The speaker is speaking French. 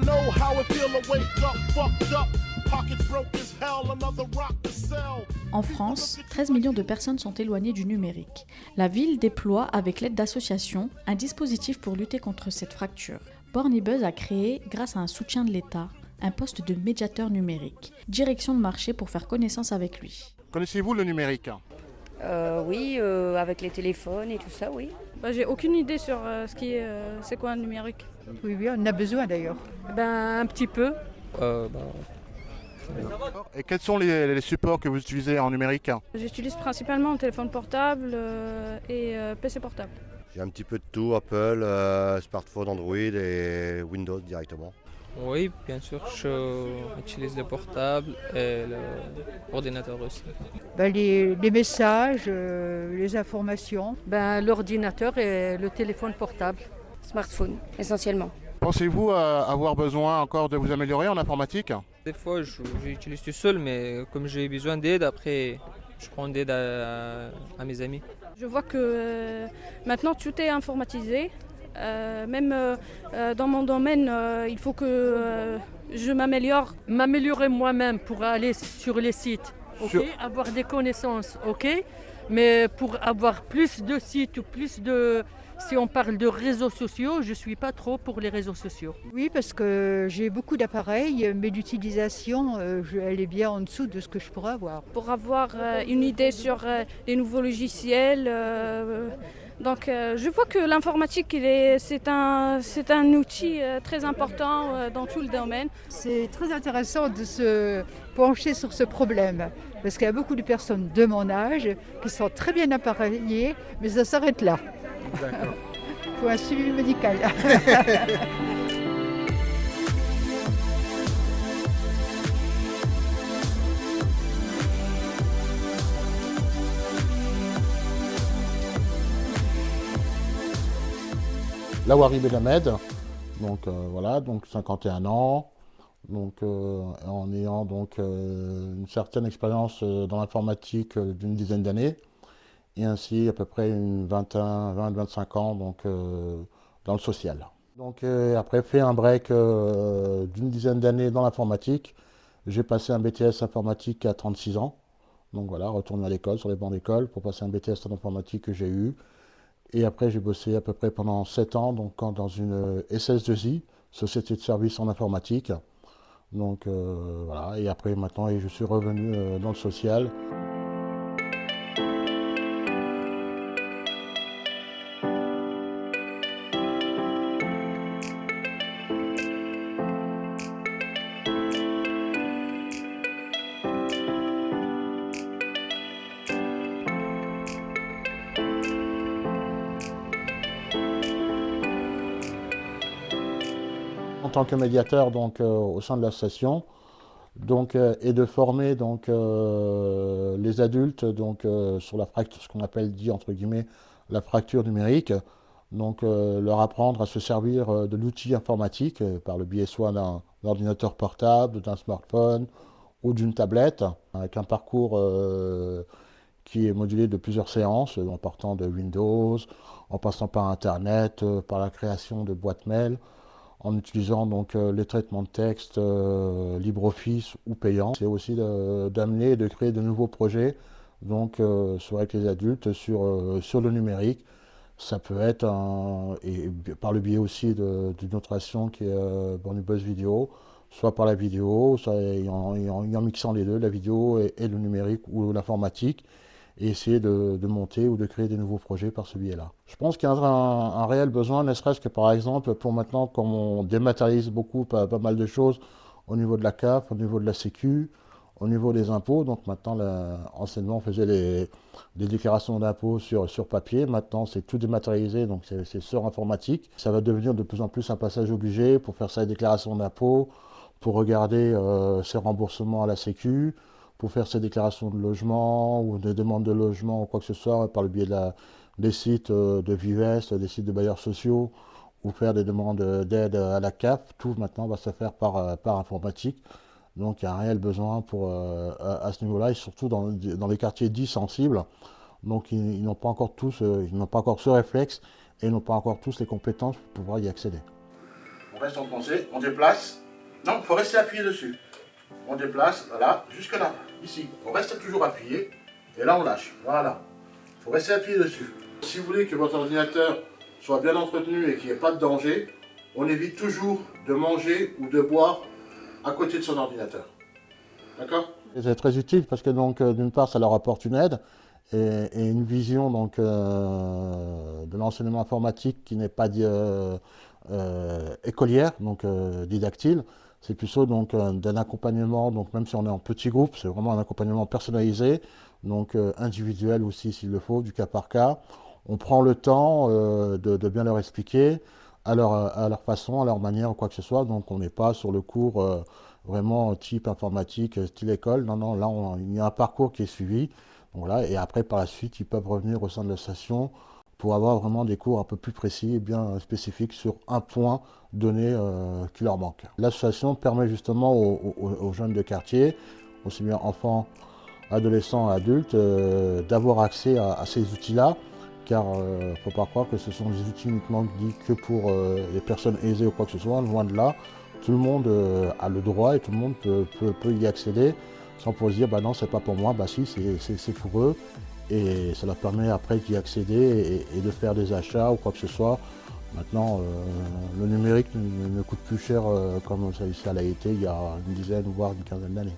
know how it feel to wake up, fucked up. Pockets broke as hell, another rock to sell. En France, 13 millions de personnes sont éloignées du numérique. La ville déploie, avec l'aide d'associations, un dispositif pour lutter contre cette fracture. Bornibus a créé, grâce à un soutien de l'État, un poste de médiateur numérique, direction de marché pour faire connaissance avec lui. Connaissez-vous le numérique? Oui, avec les téléphones et tout ça, oui. J'ai aucune idée sur c'est quoi un numérique. Oui, on en a besoin d'ailleurs. Un petit peu. Et quels sont les supports que vous utilisez en numérique? J'utilise principalement un téléphone portable et PC portable. J'ai un petit peu de tout, Apple, smartphone, Android et Windows directement. Oui, bien sûr, j'utilise le portable et l'ordinateur aussi. Les messages, les informations. L'ordinateur et le téléphone portable. Smartphone, essentiellement. Pensez-vous avoir besoin encore de vous améliorer en informatique? Des fois, j'utilise tout seul, mais comme j'ai besoin d'aide, après, je prends d'aide à mes amis. Je vois que maintenant tout est informatisé. Même dans mon domaine, il faut que je m'améliore. M'améliorer moi-même pour aller sur les sites, ok, avoir des connaissances, ok, mais pour avoir plus de sites ou plus de... Si on parle de réseaux sociaux, je ne suis pas trop pour les réseaux sociaux. Oui, parce que j'ai beaucoup d'appareils, mais l'utilisation, elle est bien en dessous de ce que je pourrais avoir. Pour avoir une idée sur les nouveaux logiciels. Donc je vois que l'informatique, c'est un outil très important dans tout le domaine. C'est très intéressant de se pencher sur ce problème, parce qu'il y a beaucoup de personnes de mon âge qui sont très bien appareillées, mais ça s'arrête là. D'accord. Il faut un suivi médical. Lawari Belamed, donc voilà, donc 51 ans, donc en ayant donc une certaine expérience dans l'informatique d'une dizaine d'années, et ainsi à peu près une 20-25 ans donc, dans le social. Donc après fait un break d'une dizaine d'années dans l'informatique, j'ai passé un BTS informatique à 36 ans, donc voilà, retourné à l'école, sur les bancs d'école pour passer un BTS en informatique que j'ai eu. Et après, j'ai bossé à peu près pendant 7 ans donc, dans une SS2I, Société de services en informatique. Donc voilà, et après maintenant, je suis revenu dans le social. En tant que médiateur donc, au sein de l'association, donc, et de former donc, les adultes donc, sur la fracture, ce qu'on appelle dit entre guillemets la fracture numérique, donc leur apprendre à se servir de l'outil informatique par le biais soit d'un ordinateur portable, d'un smartphone ou d'une tablette, avec un parcours qui est modulé de plusieurs séances, en partant de Windows, en passant par Internet, par la création de boîtes mail, en utilisant donc les traitements de texte LibreOffice ou payants. C'est aussi d'amener et de créer de nouveaux projets donc, soit avec les adultes sur le numérique. Ça peut être, et par le biais aussi d'une autre action qui est Bornibus Vidéo, soit par la vidéo, soit en mixant les deux, la vidéo et le numérique ou l'informatique, et essayer de monter ou de créer des nouveaux projets par ce biais-là. Je pense qu'il y a un réel besoin, ne serait-ce que par exemple, pour maintenant, comme on dématérialise beaucoup, pas mal de choses au niveau de la CAF, au niveau de la Sécu, au niveau des impôts. Donc maintenant, anciennement, on faisait des déclarations d'impôts sur papier. Maintenant, c'est tout dématérialisé, donc c'est sur informatique. Ça va devenir de plus en plus un passage obligé pour faire sa déclaration d'impôts, pour regarder ses remboursements à la Sécu, pour faire ses déclarations de logement ou des demandes de logement ou quoi que ce soit par le biais des sites de Vives, des sites de bailleurs sociaux ou faire des demandes d'aide à la CAF. Tout maintenant va se faire par informatique. Donc il y a un réel besoin à ce niveau-là et surtout dans les quartiers dits sensibles. Donc ils n'ont pas encore tous, ils n'ont pas encore ce réflexe et ils n'ont pas encore tous les compétences pour pouvoir y accéder. on reste enfoncé, on déplace. Non, il faut rester appuyé dessus. On déplace, voilà, jusque là, ici. On reste toujours appuyé, et là on lâche, voilà. Il faut rester appuyé dessus. Si vous voulez que votre ordinateur soit bien entretenu et qu'il n'y ait pas de danger, on évite toujours de manger ou de boire à côté de son ordinateur. D'accord? C'est très utile parce que donc d'une part ça leur apporte une aide et une vision donc, de l'enseignement informatique qui n'est pas écolière, donc didactile. C'est plutôt donc d'un accompagnement, donc même si on est en petit groupe, c'est vraiment un accompagnement personnalisé, donc individuel aussi s'il le faut, du cas par cas. On prend le temps de bien leur expliquer à leur façon, à leur manière ou quoi que ce soit. Donc on n'est pas sur le cours vraiment type informatique, style école. Non, non, là il y a un parcours qui est suivi. Donc, voilà, et après par la suite, ils peuvent revenir au sein de l'association pour avoir vraiment des cours un peu plus précis et bien spécifiques sur un point donné qui leur manque. L'association permet justement aux jeunes de quartier, aussi bien enfants, adolescents, adultes, d'avoir accès à ces outils-là, car il ne faut pas croire que ce sont des outils uniquement dit que pour les personnes aisées ou quoi que ce soit, loin de là. Tout le monde a le droit et tout le monde peut y accéder sans pour se dire bah non c'est pas pour moi, bah si c'est pour eux. Et ça leur permet après d'y accéder et de faire des achats ou quoi que ce soit. Maintenant, le numérique ne coûte plus cher comme ça l'a été il y a une dizaine voire une quinzaine d'années.